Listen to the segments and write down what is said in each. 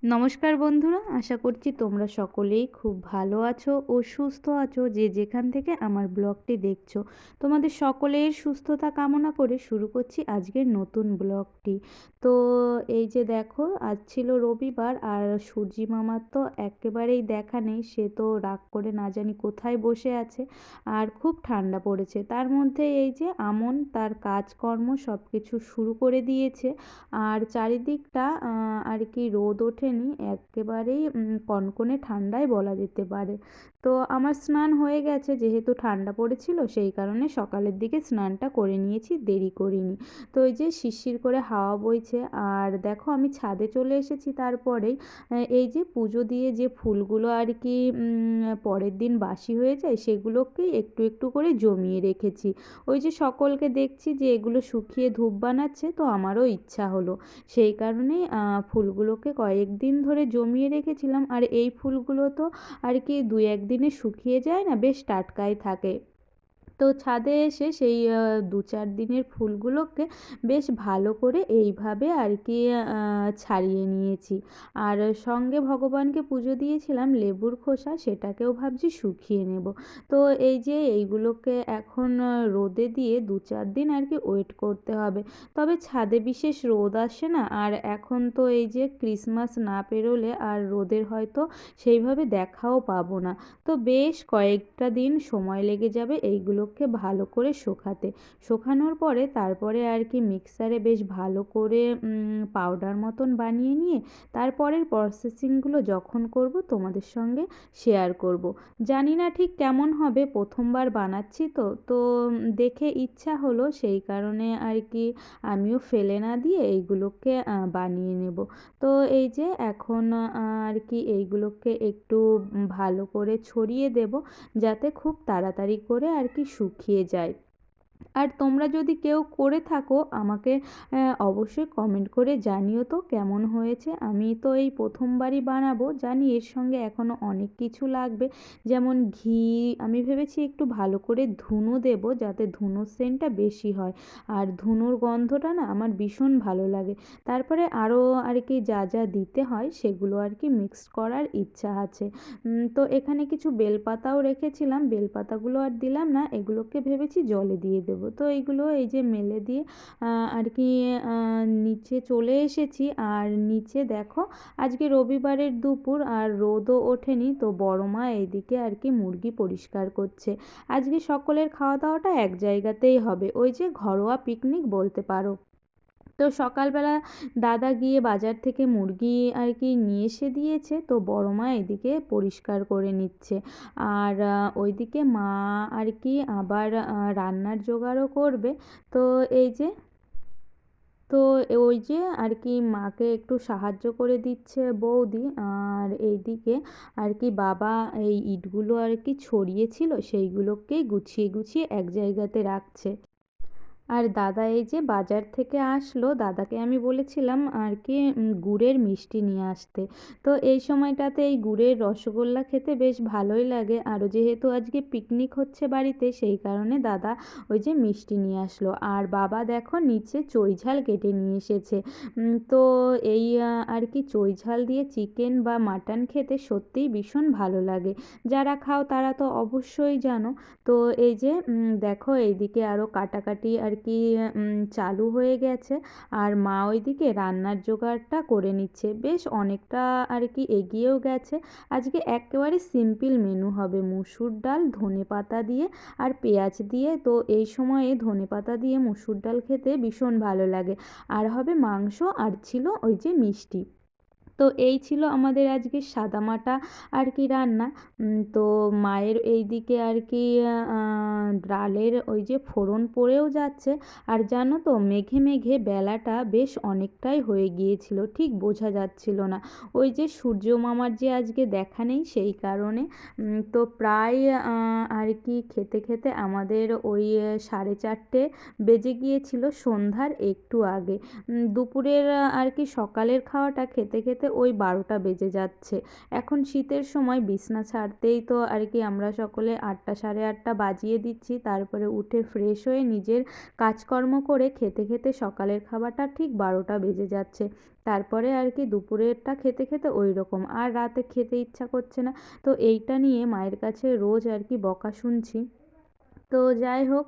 নমস্কার বন্ধুরা, আশা করছি তোমরা সকলেই খুব ভালো আছো ও সুস্থ আছো। যে যেখান থেকে আমার ব্লগটি দেখছো, তোমাদের সকলের সুস্থতা কামনা করে শুরু করছি আজকের নতুন ব্লগটি। তো এই যে দেখো, আজ ছিল রবিবার আর সূর্যি মামার তো একেবারেই দেখা নেই। সে তো রাগ করে না জানি কোথায় বসে আছে। আর খুব ঠান্ডা পড়েছে, তার মধ্যে এই যে আমন তার কাজকর্ম সব কিছু শুরু করে দিয়েছে। আর চারিদিকটা আর কি রোদ ওঠেনি, একেবারেই কনকনে ঠান্ডাই বলা যেতে পারে। তো আমার স্নান হয়ে গেছে, যেহেতু ঠান্ডা পড়েছিল সেই কারণে সকালের দিকে স্নানটা করে নিয়েছি, দেরি করিনি। তো এই যে শিরশির করে হাওয়া বইছে আর দেখো আমি ছাদে চলে এসেছি। তারপরেই এই যে পুজো দিয়ে যে ফুলগুলো আর কি পরের দিন বাসি হয়ে যায় সেগুলোকেই একটু একটু করে জমিয়ে রেখেছি। ওই যে সকলকে দেখছি যে এগুলো শুকিয়ে ধূপ বানাচ্ছে, তো আমারও ইচ্ছা হলো। সেই কারণেই ফুলগুলোকে কয়েকদিন ধরে জমিয়ে রেখেছিলাম। আর এই ফুলগুলো তো আর কি 2-1 দিনে শুকিয়ে যায় না, বেশ টাটকাই থাকে। তো ছাদে এসে সেই 2-4 দিনের ফুলগুলোকে বেশ ভালো করে এইভাবে আর কি ছাড়িয়ে নিয়েছি। আর সঙ্গে ভগবানকে পুজো দিয়েছিলাম লেবুর খোসা, সেটাকেও ভাবছি শুকিয়ে নেব। তো এই যে এইগুলোকে এখন রোদে দিয়ে 2-4 দিন আর কি ওয়েট করতে হবে। তবে ছাদে বিশেষ রোদ আসে না, আর এখন তো এই যে ক্রিসমাস না পেরোলে আর রোদের হয়তো সেইভাবে দেখাও পাবো না। তো বেশ কয়েকটা দিন সময় লেগে যাবে এইগুলোকে ভালো করে শোকাতে। শোকানোর পরে তারপরে আর কি মিক্সারে বেশ ভালো করে পাউডার মতন বানিয়ে নিয়ে তারপরের প্রসেসিংগুলো যখন করব তোমাদের সঙ্গে শেয়ার করব। জানি না ঠিক কেমন হবে, প্রথমবার বানাচ্ছি তো দেখে ইচ্ছা হলো, সেই কারণে আর কি আমিও ফেলে না দিয়ে এইগুলোকে বানিয়ে নেব। তো এই যে এখন আর কি এইগুলোকে একটু ভালো করে ছড়িয়ে দেব, যাতে খুব তাড়াতাড়ি করে আর কি শুকিয়ে যায়। আর তোমরা যদি কেউ করে থাকো আমাকে অবশ্যই কমেন্ট করে জানিও তো কেমন হয়েছে। আমি তো এই প্রথমবারই বানাবো, জানি এর সঙ্গে এখনও অনেক কিছু লাগবে, যেমন ঘি। আমি ভেবেছি একটু ভালো করে ধুনো দেব, যাতে ধুনোর সেন্টটা বেশি হয়। আর ধুনোর গন্ধটা না আমার ভীষণ ভালো লাগে। তারপরে আরও আর কি যা যা দিতে হয় সেগুলো আর কি মিক্সড করার ইচ্ছা আছে। তো এখানে কিছু বেলপাতাও রেখেছিলাম, বেলপাতাগুলো আর দিলাম না, এগুলোকে ভেবেছি জলে দিয়ে দেবো। তো এইগুলো এই যে মেলে দিয়ে আর কি নিচে চলে এসেছি। আর নিচে দেখো আজকে রবিবারের দুপুর আর রোদও ওঠেনি, তো বড় মা এইদিকে আর কি মুরগি পরিষ্কার করছে। আজকে সকলের খাওয়া দাওয়াটা এক জায়গাতেই হবে, ওই যে ঘরোয়া পিকনিক বলতে পারো। তো সকালবেলা দাদা গিয়ে বাজার থেকে মুরগি আর কি নিয়ে এসে দিয়েছে, তো বড় মা এদিকে পরিষ্কার করে নিচ্ছে। আর ওইদিকে মা আর কি আবার রান্নার জোগাড়ও করবে। তো এই যে, তো ওই যে আর কি মাকে একটু সাহায্য করে দিচ্ছে বৌদি। আর এইদিকে আর কি বাবা এই ইটগুলো আর কি ছড়িয়েছিল সেইগুলোকেই গুছিয়ে গুছিয়ে এক জায়গাতে রাখছে। আর দাদা এই যে বাজার থেকে আসলো, দাদাকে আমি বলেছিলাম আর কি গুড়ের মিষ্টি নিয়ে আসতে। তো এই সময়টাতে এই গুড়ের রসগোল্লা খেতে বেশ ভালোই লাগে। আরও যেহেতু আজকে পিকনিক হচ্ছে বাড়িতে, সেই কারণে দাদা ওই যে মিষ্টি নিয়ে আসলো। আর বাবা দেখো নিচে চই ঝাল কেটে নিয়ে এসেছে। তো এই আর কি চই ঝাল দিয়ে চিকেন বা মাটন খেতে সত্যিই ভীষণ ভালো লাগে। যারা খাও তারা তো অবশ্যই জানো। তো এই যে দেখো এইদিকে আরও কাটাকাটি আর কি চালু হয়ে গেছে। আর মা ওইদিকে রান্নার জোগাড়টা করে নিচ্ছে, বেশ অনেকটা আর কি এগিয়েও গেছে। আজকে একেবারে সিম্পল মেনু হবে, মুসুর ডাল ধনেপাতা দিয়ে আর পেঁয়াজ দিয়ে। তো এই সময়ে ধনেপাতা দিয়ে মুসুর ডাল খেতে ভীষণ ভালো লাগে। আর হবে মাংস, আর ছিল ওই যে মিষ্টি। তো এই ছিল আমাদের আজকে সাদামাটা আর কি রান্না। তো মায়ের এই দিকে আর কি ডালের ওই যে ফোড়ন পড়েও যাচ্ছে। আর জানো তো মেঘে মেঘে বেলাটা বেশ অনেকটাই হয়ে গিয়েছিল, ঠিক বোঝা যাচ্ছিল না। ওই যে সূর্য মামার যে আজকে দেখা নেই সেই কারণে তো প্রায় আর কি খেতে খেতে আমাদের ওই 4:30 বেজে গিয়েছিল, সন্ধ্যার একটু আগে। দুপুরের আর কি সকালের খাওয়াটা খেতে খেতে খেতে ওই 12টা বেজে যাচ্ছে। এখন শীতের সময় বিছনা ছাড়তেই তো আর কি আমরা সকলে 8টা সাড়ে 8টা বাজিয়ে দিচ্ছি। তারপরে উঠে ফ্রেশ হয়ে নিজের কাজকর্ম করে খেতে খেতে সকালের খাবারটা ঠিক 12টা বেজে যাচ্ছে। তারপরে আর কি দুপুরেরটা খেতে খেতে ওই রকম আর রাতে খেতে ইচ্ছা করছে না। তো এইটা নিয়ে মায়ের কাছে রোজ আর কি বকা শুনছি। তো যাই হোক,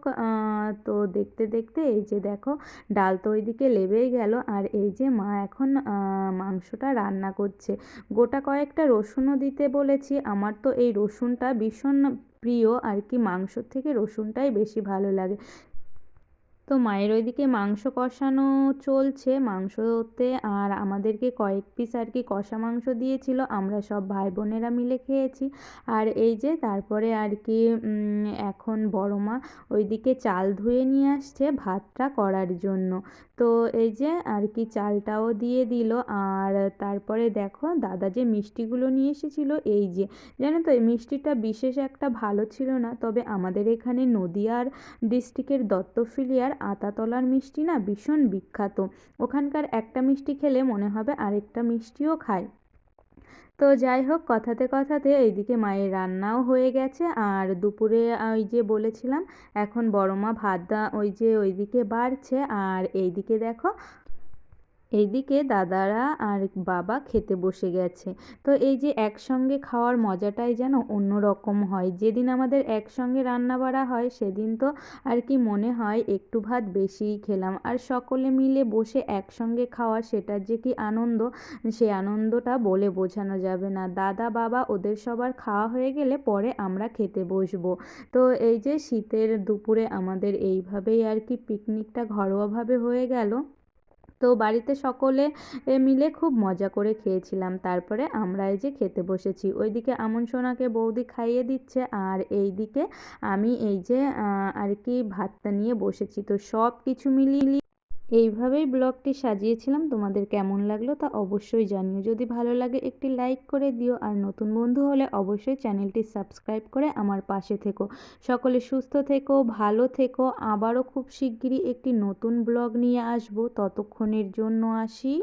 তো দেখতে দেখতে এই যে দেখো ডাল তো ওইদিকে লেবেই গেল, আর এই যে মা এখন মাংসটা রান্না করছে। গোটা কয়েকটা রসুনও দিতে বলেছি, আমার তো এই রসুনটা ভীষণ প্রিয় আর কি, মাংসর থেকে রসুনটাই বেশি ভালো লাগে। তো মায়ের ওইদিকে মাংস কষানো চলছে মাংসতে, আর আমাদেরকে কয়েক পিস আর কি কষা মাংস দিয়েছিল, আমরা সব ভাই বোনেরা মিলে খেয়েছি। আর এই যে তারপরে আর কি এখন বড় মা ওইদিকে চাল ধুয়ে নিয়ে আসছে ভাতটা করার জন্য। তো এই যে আর কি চালটাও দিয়ে দিল। আর তারপরে দেখো দাদা যে মিষ্টিগুলো নিয়ে এসেছিল, এই যে জানো তো এই মিষ্টিটা বিশেষ একটা ভালো ছিল না, তবে আমাদের এখানে নদিয়ার ডিস্ট্রিক্টের দত্তফিলিয়ার আতাতলার মিষ্টি না ভীষণ বিখ্যাত। ওখানকার একটা মিষ্টি খেলে মনে হবে আরেকটা মিষ্টিও খায়। তো যাই হোক, কথাতে কথাতে এইদিকে মায়ের রান্নাও হয়ে গেছে। আর দুপুরে ওই যে বলেছিলাম এখন বড় মা ওই যে ওইদিকে বাড়ছে, আর এইদিকে দেখো এইদিকে দাদারা আর বাবা খেতে বসে গেছে। তো এই যে একসঙ্গে খাওয়ার মজাটাই যেন অন্যরকম হয়। যেদিন আমাদের একসঙ্গে রান্না বাড়া হয় সেদিন তো আর কি মনে হয় একটু ভাত বেশিই খেলাম, আর সকলে মিলে বসে একসঙ্গে খাওয়া সেটার যে কি আনন্দ, সে আনন্দটা বলে বোঝানো যাবে না। দাদা বাবা ওদের সবার খাওয়া হয়ে গেলে পরে আমরা খেতে বসবো। তো এই যে শীতের দুপুরে আমাদের এইভাবেই আর কি পিকনিকটা ঘরোয়াভাবে হয়ে গেল। তো বাড়িতে সকলে মিলে খুব মজা করে খেয়েছিলাম। তারপরে আমরা এই যে খেতে বসেছি, ওইদিকে আমন সোনাকে বৌদি খাইয়ে দিচ্ছে, আর এইদিকে আমি এই যে আর কি ভাতটা নিয়ে বসেছি। তো সব কিছু মিলিয়ে এইভাবেই ব্লগটি সাজিয়েছিলাম। তোমাদের কেমন লাগলো তা অবশ্যই জানিও। যদি ভালো লাগে একটি লাইক করে দিও, আর নতুন বন্ধু হলে অবশ্যই চ্যানেলটি সাবস্ক্রাইব করে আমার পাশে থেকো। সকলে সুস্থ থেকো, ভালো থেকো। আবারও খুব শিগগিরই একটি নতুন ব্লগ নিয়ে আসবো, ততক্ষণের জন্য আসি।